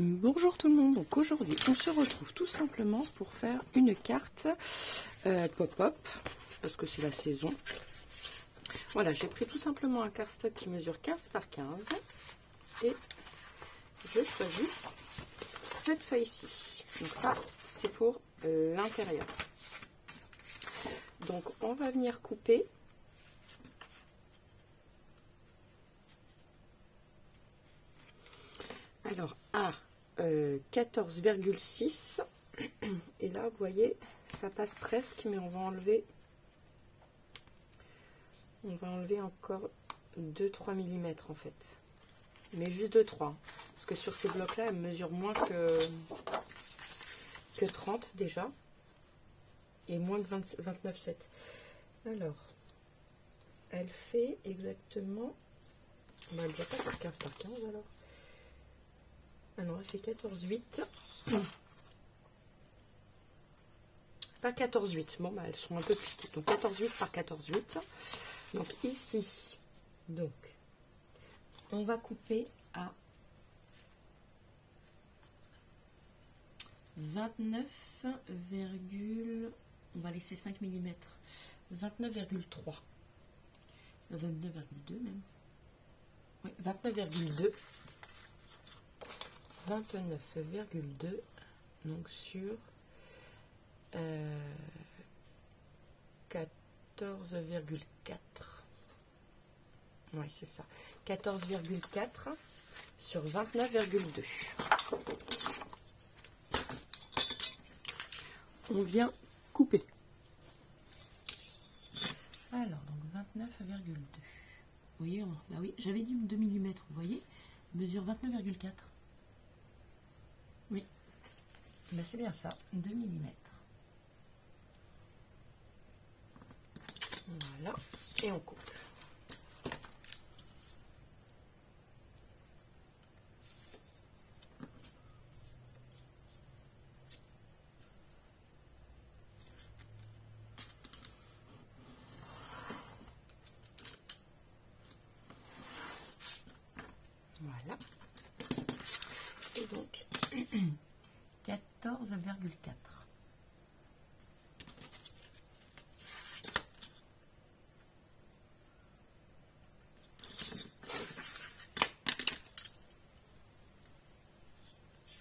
Bonjour tout le monde, donc aujourd'hui on se retrouve tout simplement pour faire une carte pop-up, parce que c'est la saison. Voilà, j'ai pris tout simplement un cardstock qui mesure 15 par 15 et je choisis cette feuille-ci. Donc ça, c'est pour l'intérieur. Donc on va venir couper . Alors à 14,6 et là vous voyez ça passe presque, mais on va enlever encore 2-3 mm en fait, mais juste 2-3 parce que sur ces blocs là elle mesure moins que 30 déjà et moins que 29,7. Alors elle fait exactement, on va déjà pas faire 15 par 15 alors. Ah non, elle fait 14,8. Pas 14,8. Bon, bah, elles sont un peu plus petites. Donc 14,8 par 14,8. Donc ici, donc, on va couper à 29, on va laisser 5 mm. 29,3. 29,2 même. Oui, 29,2. 29,2 donc sur 14,4. Oui, c'est ça. 14,4 sur 29,2. On vient couper. Alors, donc 29,2. Vous voyez, bah oui, j'avais dit 2 mm, vous voyez, mesure 29,4. Oui, ben c'est bien ça, 2 mm. Voilà, et on coupe. Voilà. Et donc, 14,4.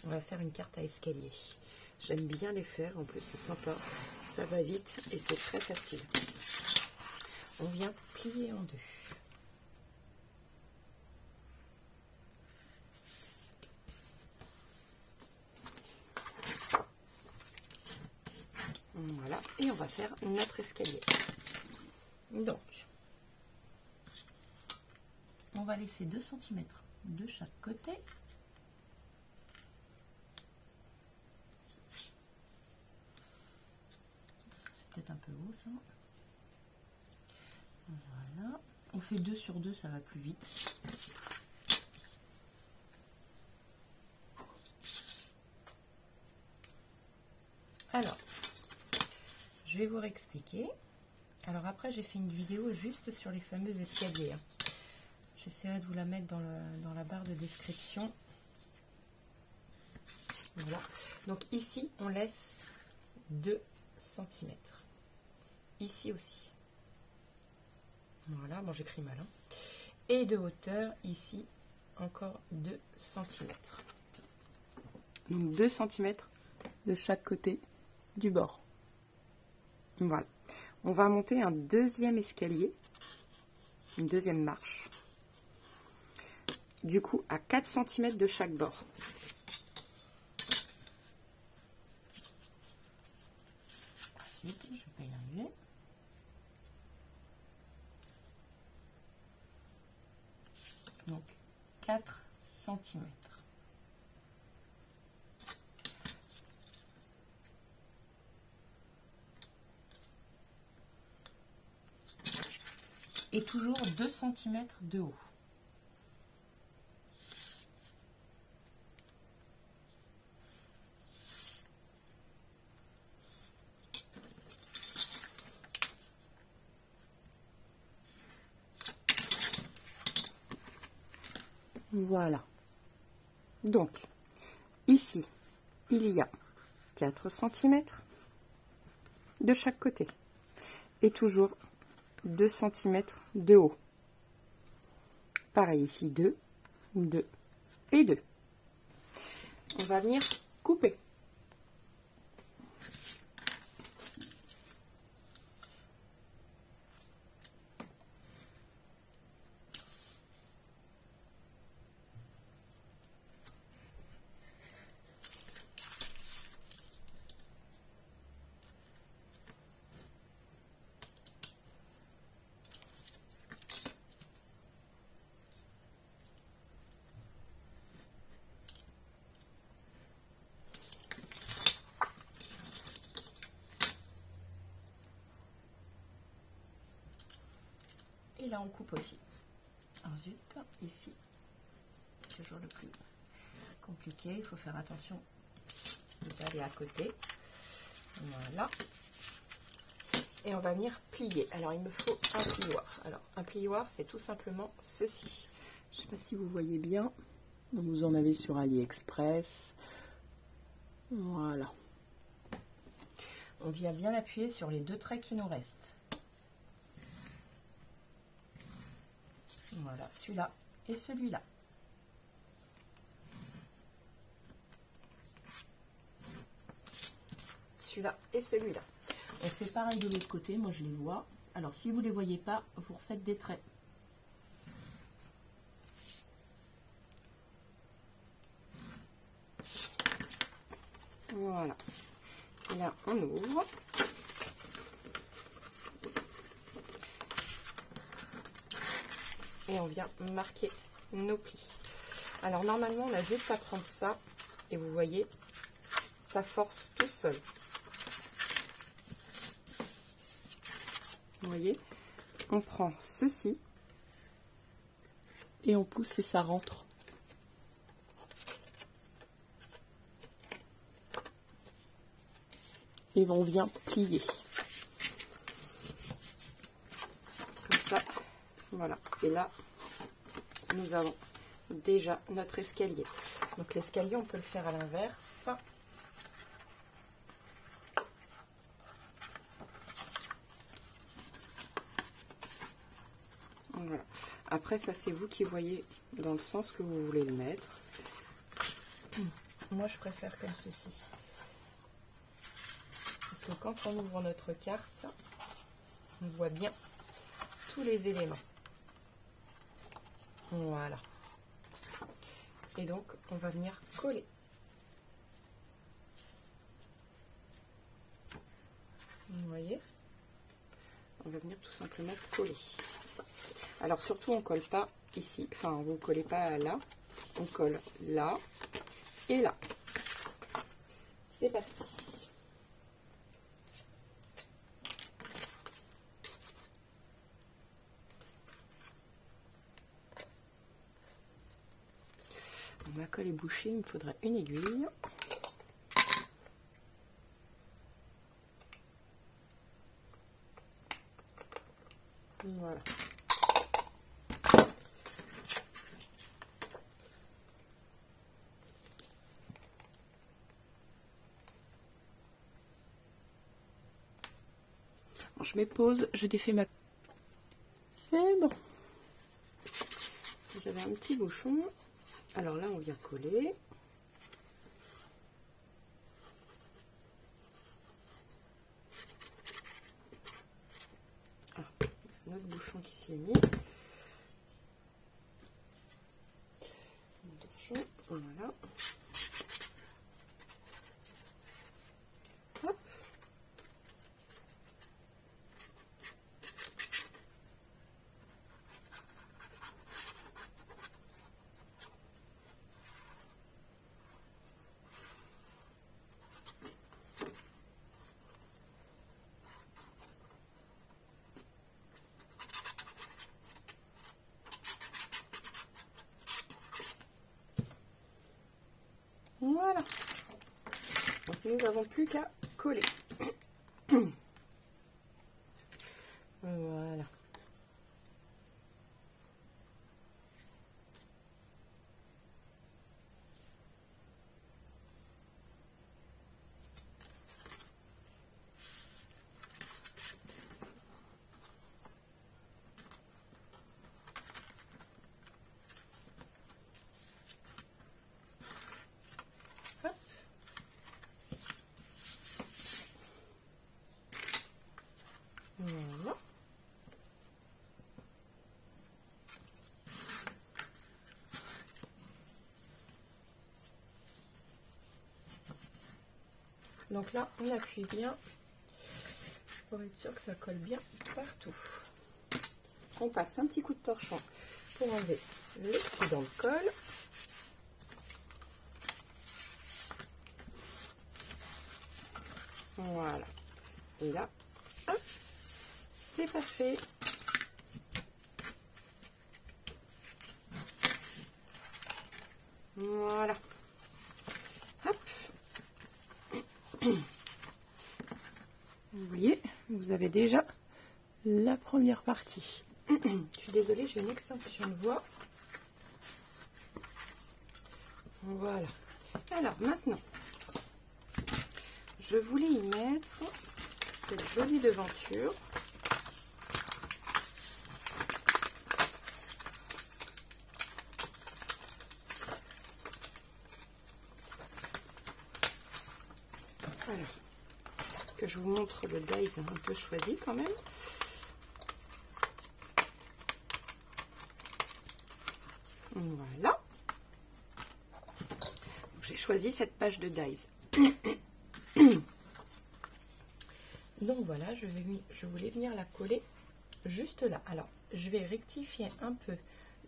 On va faire une carte à escalier. J'aime bien les faire, en plus c'est sympa, ça va vite et c'est très facile. On vient plier en deux. Voilà, et on va faire notre escalier. Donc, on va laisser 2 cm de chaque côté. C'est peut-être un peu haut ça. Voilà, on fait 2 sur 2, ça va plus vite. Alors, je vais vous réexpliquer. Alors après, j'ai fait une vidéo juste sur les fameux escaliers. J'essaierai de vous la mettre dans la barre de description. Voilà. Donc ici, on laisse 2 cm. Ici aussi. Voilà, bon j'écris mal. Hein. Et de hauteur, ici, encore 2 cm. Donc 2 cm de chaque côté du bord. Voilà. On va monter un deuxième escalier, une deuxième marche. Du coup, à 4 cm de chaque bord. Ensuite, je ne vais pas y arriver. Donc, 4 cm. Et toujours 2 cm de haut. Voilà. Donc, ici, il y a 4 cm de chaque côté et toujours 2 cm de haut. Pareil ici, 2, 2 et 2. On va venir couper. Et là on coupe aussi. Ensuite, ici, c'est toujours le plus compliqué, il faut faire attention de ne pas aller à côté. Voilà. Et on va venir plier. Alors il me faut un plioir. Alors un plioir, c'est tout simplement ceci. Je ne sais pas si vous voyez bien. Donc, vous en avez sur AliExpress. Voilà. On vient bien appuyer sur les 2 traits qui nous restent. Voilà, celui-là et celui-là. Celui-là et celui-là. On fait pareil de l'autre côté, moi je les vois. Alors si vous ne les voyez pas, vous refaites des traits. Voilà. Et là on ouvre. Et on vient marquer nos plis. Alors normalement on a juste à prendre ça et vous voyez, ça force tout seul. Vous voyez, on prend ceci et on pousse et ça rentre. Et on vient plier. Comme ça, voilà. Et là, nous avons déjà notre escalier. Donc l'escalier, on peut le faire à l'inverse. Voilà. Après, ça c'est vous qui voyez dans le sens que vous voulez le mettre. Moi, je préfère comme ceci. Parce que quand on ouvre notre carte, on voit bien tous les éléments. Voilà. Et donc, on va venir coller. Vous voyez? On va venir tout simplement coller. Alors surtout, on colle pas ici. Enfin, vous ne collez pas là. On colle là et là. C'est parti. Ma colle est bouchée, il me faudrait une aiguille. Voilà. Bon, je mets pause, je défais ma... C'est bon. J'avais un petit bouchon. Alors là, on vient coller. Ah, notre bouchon qui s'est mis. Bouchon, voilà. Hop. Voilà. Donc nous n'avons plus qu'à coller. Voilà. Donc là, on appuie bien pour être sûr que ça colle bien partout. On passe un petit coup de torchon pour enlever l'excédent de colle. Voilà. Et là, hop, c'est parfait. Voilà. Hop. Vous voyez, vous avez déjà la première partie. Je suis désolée, j'ai une extinction de voix. Voilà. Alors maintenant, je voulais y mettre cette jolie devanture. Alors, que je vous montre le dies un peu choisi quand même. Voilà. J'ai choisi cette page de dies. Donc voilà, je voulais venir la coller juste là. Alors, je vais rectifier un peu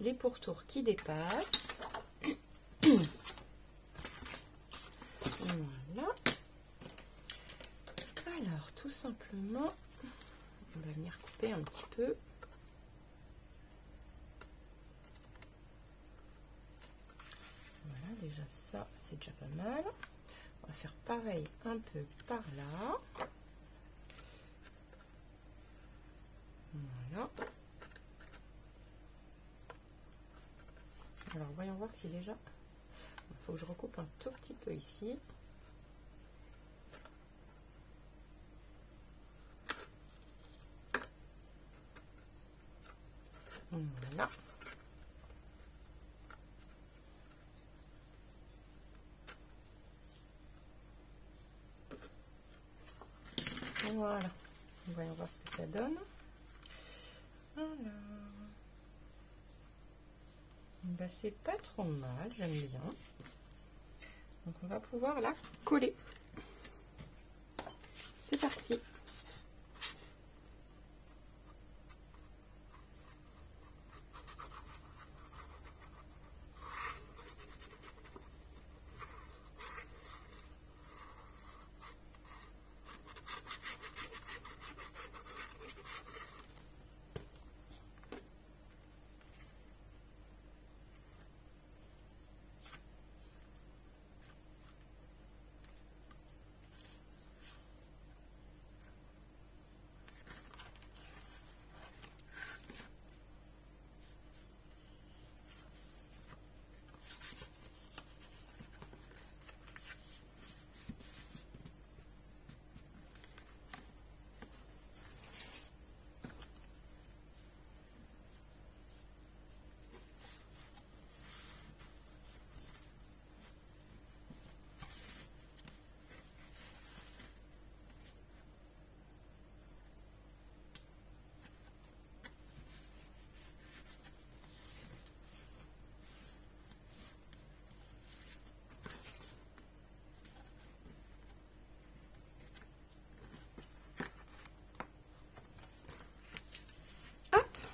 les pourtours qui dépassent. Voilà. Alors, tout simplement, on va venir couper un petit peu. Voilà, déjà ça, c'est déjà pas mal. On va faire pareil un peu par là. Voilà. Alors, voyons voir si déjà... Il faut que je recoupe un tout petit peu ici. Voilà. Voilà. Voyons voir ce que ça donne. Alors. Ben, c'est pas trop mal, j'aime bien. Donc on va pouvoir la coller. C'est parti.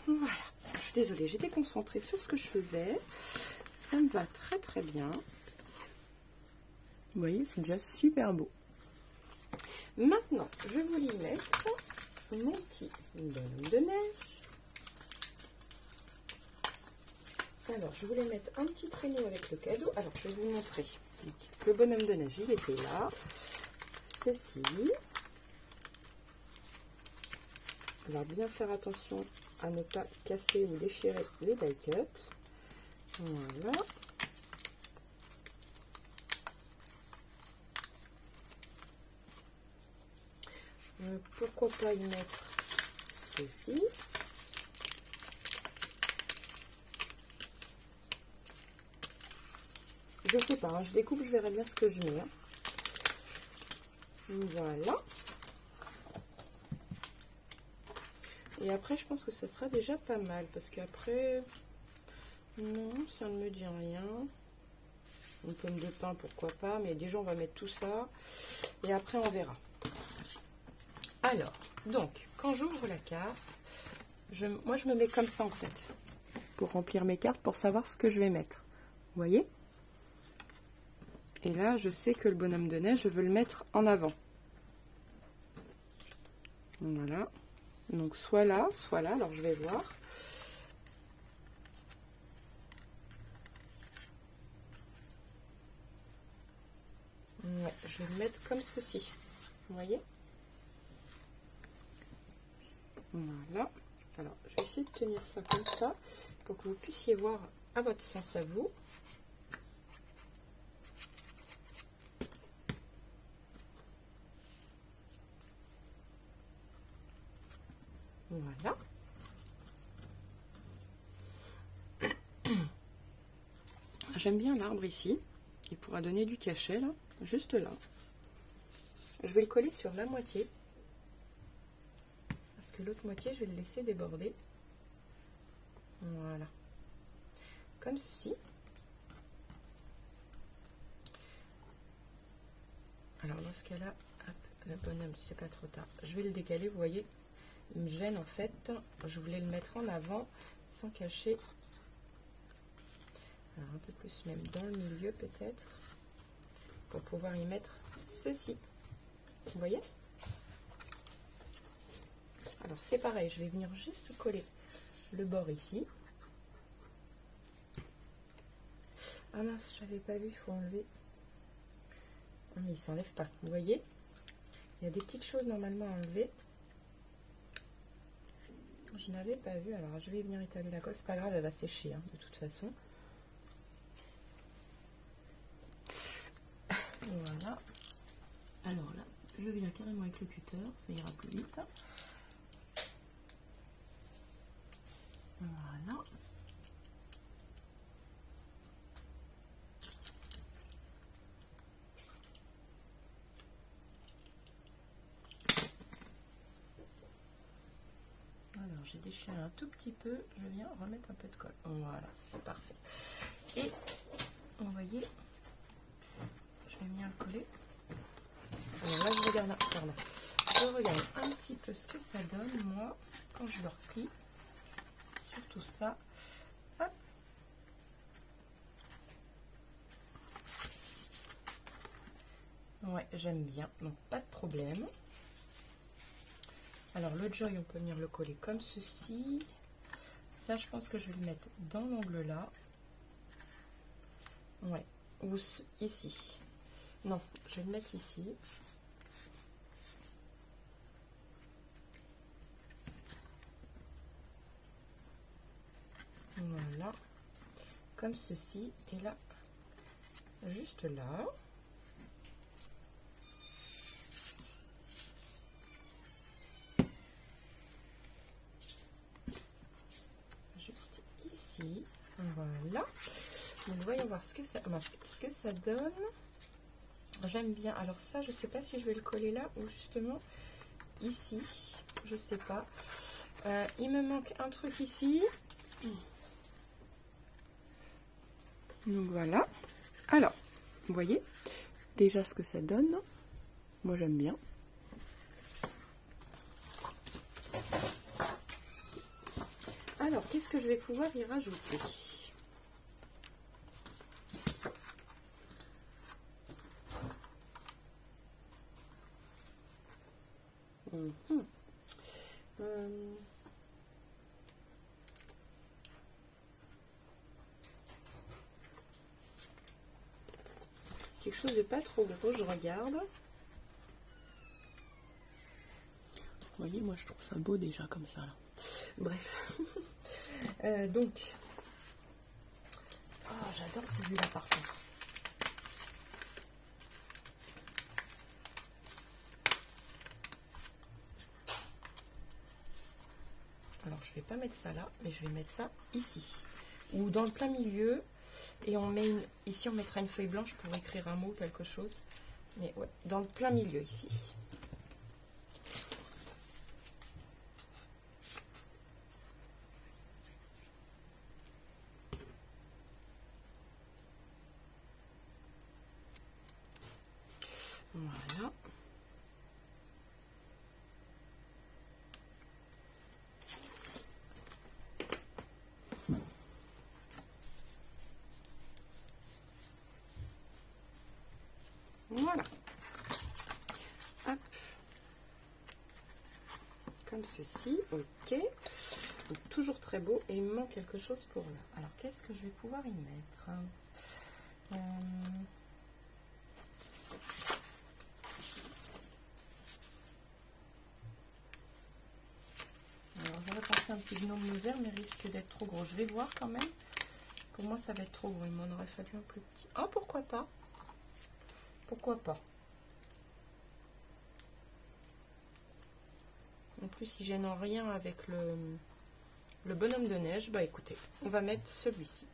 Voilà, je suis désolée, j'étais concentrée sur ce que je faisais. Ça me va très très bien. Vous voyez, c'est déjà super beau. Maintenant, je voulais y mettre mon petit bonhomme de neige. Alors, je voulais mettre un petit traîneau avec le cadeau. Alors, je vais vous montrer. Le bonhomme de neige, il était là. Ceci. On va bien faire attention à ne pas casser ou déchirer les die cuts. Voilà. Pourquoi pas y mettre ceci. Je sais pas, hein, je découpe, je verrai bien ce que je mets. Hein. Voilà. Et après, je pense que ça sera déjà pas mal. Parce qu'après, non, ça ne me dit rien. une pomme de pin, pourquoi pas, mais déjà on va mettre tout ça et après on verra. Alors, donc, quand j'ouvre la carte, moi je me mets comme ça en fait, pour remplir mes cartes, pour savoir ce que je vais mettre. Vous voyez? Et là, je sais que le bonhomme de neige, je veux le mettre en avant. Voilà. Donc, soit là, alors je vais voir. Ouais, je vais le mettre comme ceci. Vous voyez? Voilà. Alors, je vais essayer de tenir ça comme ça, pour que vous puissiez voir à votre sens à vous. Voilà. J'aime bien l'arbre ici. Il pourra donner du cachet, là, juste là. Je vais le coller sur la moitié. Parce que l'autre moitié, je vais le laisser déborder. Voilà. Comme ceci. Alors, dans ce cas-là, le bonhomme, si c'est pas trop tard, je vais le décaler, vous voyez. Il me gêne en fait, je voulais le mettre en avant sans cacher. Alors un peu plus même dans le milieu peut-être, pour pouvoir y mettre ceci. Vous voyez? Alors c'est pareil, je vais venir juste coller le bord ici. Ah mince, je n'avais pas vu, il faut enlever. Ah, mais il s'enlève pas, vous voyez? Il y a des petites choses normalement à enlever. Je n'avais pas vu, alors je vais venir étaler la colle, c'est pas grave, elle va sécher hein, de toute façon. Voilà. Alors là, je viens carrément avec le cutter, ça ira plus vite. Voilà. Alors j'ai déchiré un tout petit peu, je viens remettre un peu de colle. Voilà, c'est parfait. Et vous voyez, je vais venir le coller. Alors là je regarde, pardon. Je regarde un petit peu ce que ça donne moi quand je le replie. Surtout ça. Hop. Ouais, j'aime bien, donc pas de problème. Alors le joy, on peut venir le coller comme ceci. Ça, je pense que je vais le mettre dans l'angle là. Ouais, ou ici. Non, je vais le mettre ici. Voilà, comme ceci. Et là, juste là. Juste ici. Voilà. Donc voyons voir ce que ça donne. J'aime bien. Alors ça, je sais pas si je vais le coller là ou justement ici. Je sais pas. Il me manque un truc ici. Donc voilà. Alors, vous voyez déjà ce que ça donne. Moi j'aime bien. Alors, qu'est-ce que je vais pouvoir y rajouter? Quelque chose de pas trop gros, je regarde. Vous voyez, moi je trouve ça beau déjà comme ça là. Bref. Donc, oh, j'adore celui-là par contre. Alors, je vais pas mettre ça là, mais je vais mettre ça ici. Ou dans le plein milieu. Et on met ici, on mettra une feuille blanche pour écrire un mot, quelque chose. Mais ouais, dans le plein milieu ici. Voilà. Voilà. Hop. Comme ceci. Ok. Donc, toujours très beau. Et il me manque quelque chose pour là. Alors, qu'est-ce que je vais pouvoir y mettre? Alors, j'aurais pensé un petit gnome vert, mais risque d'être trop gros. Je vais voir quand même. Pour moi, ça va être trop gros. Il m'en aurait fallu un plus petit. Oh, pourquoi pas? Pourquoi pas? En plus, il gêne en rien avec le bonhomme de neige. Bah écoutez, on va mettre celui-ci.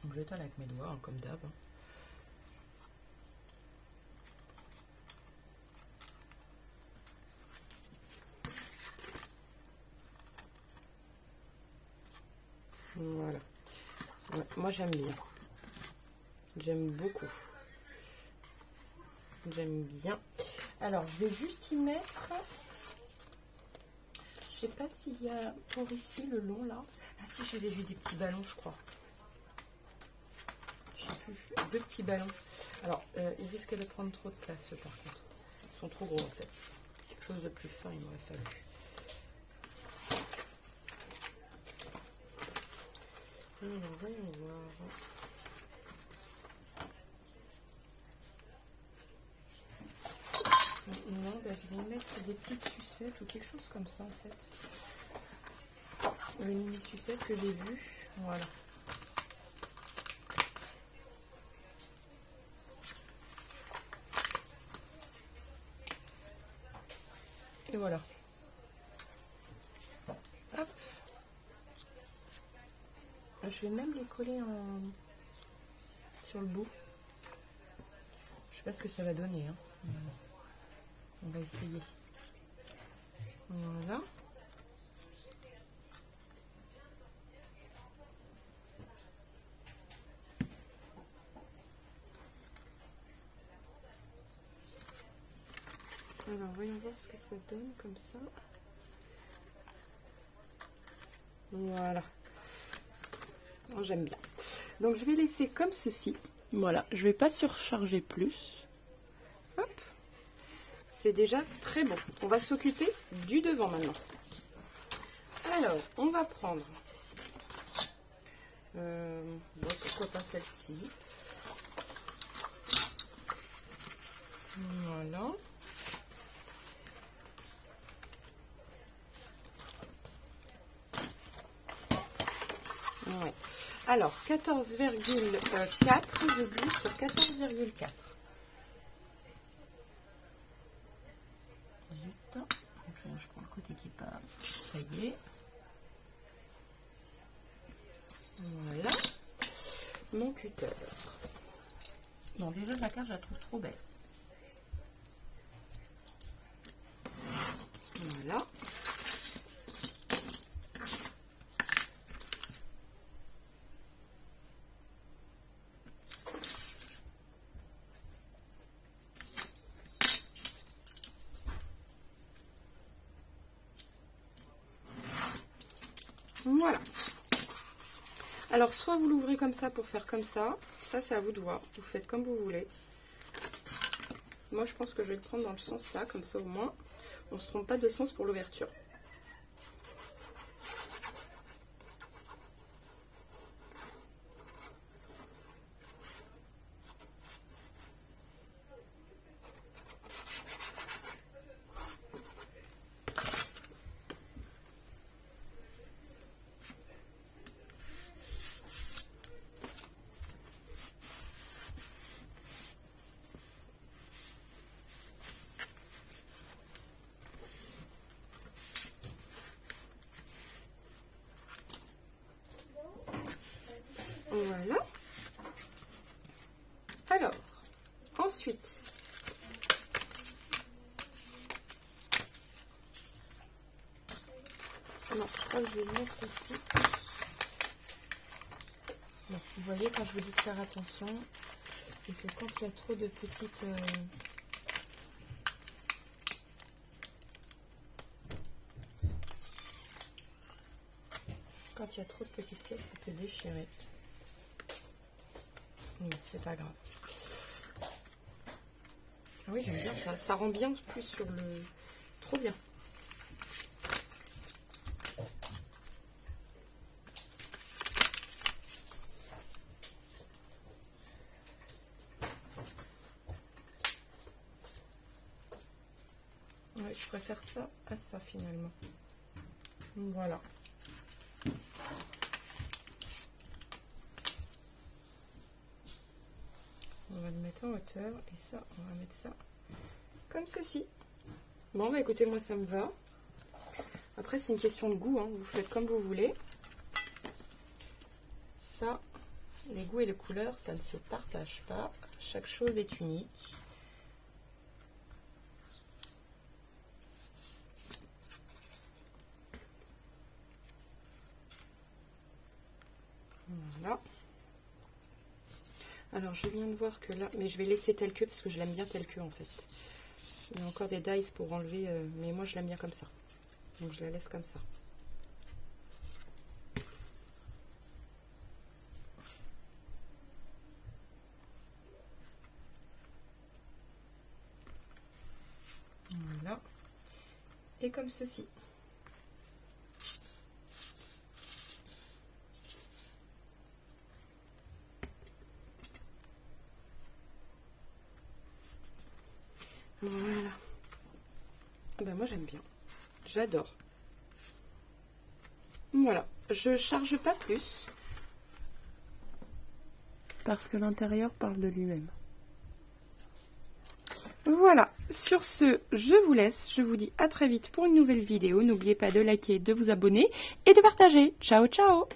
Je l'étale avec mes doigts, hein, comme d'hab. Voilà. Ouais, moi, j'aime bien. J'aime beaucoup. J'aime bien. Alors, je vais juste y mettre... Je sais pas s'il y a pour ici le long là. Ah si, j'avais vu des petits ballons, je crois. Je sais plus. 2 petits ballons. Alors, ils risquent de prendre trop de place par contre. Ils sont trop gros en fait. Quelque chose de plus fin, il m'aurait fallu. Alors, voyons voir. Non, ben, je vais y mettre des petites sucettes ou quelque chose comme ça en fait. Le mini sucette que j'ai vu. Voilà. Et voilà. Hop. Je vais même les coller sur le bout. Je sais pas ce que ça va donner. Hein. On va essayer. Voilà. Alors, voyons voir ce que ça donne comme ça. Voilà. Oh, j'aime bien. Donc, je vais laisser comme ceci. Voilà. Je vais pas surcharger plus. Hop. C'est déjà très bon. On va s'occuper du devant maintenant. Alors, on va prendre... bon, pourquoi pas celle-ci. Voilà. Ouais. Alors, 14,4, je glisse sur 14,4. Zut. Je prends le côté qui part. Ça y est. Voilà. Mon cutter. Bon, déjà, la carte, je la trouve trop belle. Voilà. Voilà. Alors, soit vous l'ouvrez comme ça pour faire comme ça. Ça, c'est à vous de voir. Vous faites comme vous voulez. Moi, je pense que je vais le prendre dans le sens là. Comme ça, au moins, on ne se trompe pas de sens pour l'ouverture. Voilà. Alors, ensuite, non, je crois que je vais mettre celle-ci. Vous voyez, quand je vous dis de faire attention, c'est que quand il y a trop de petites... Quand il y a trop de petites pièces, ça peut déchirer. Bon, c'est pas grave. Ah oui, j'aime bien ça. Ça rend bien plus sur le... Trop bien. Ouais, je préfère ça à ça finalement. Voilà. On va le mettre en hauteur et ça, on va mettre ça comme ceci. Bon, bah écoutez, moi ça me va. Après, c'est une question de goût, hein. Vous faites comme vous voulez. Ça, les goûts et les couleurs, ça ne se partage pas. Chaque chose est unique. Voilà. Alors, je viens de voir que là, mais je vais laisser tel que, parce que je l'aime bien tel que en fait. Il y a encore des dies pour enlever, mais moi je l'aime bien comme ça. Donc je la laisse comme ça. Voilà. Et comme ceci. Voilà. Ben moi j'aime bien. J'adore. Voilà. Je charge pas plus. Parce que l'intérieur parle de lui-même. Voilà. Sur ce, je vous laisse. Je vous dis à très vite pour une nouvelle vidéo. N'oubliez pas de liker, de vous abonner et de partager. Ciao, ciao!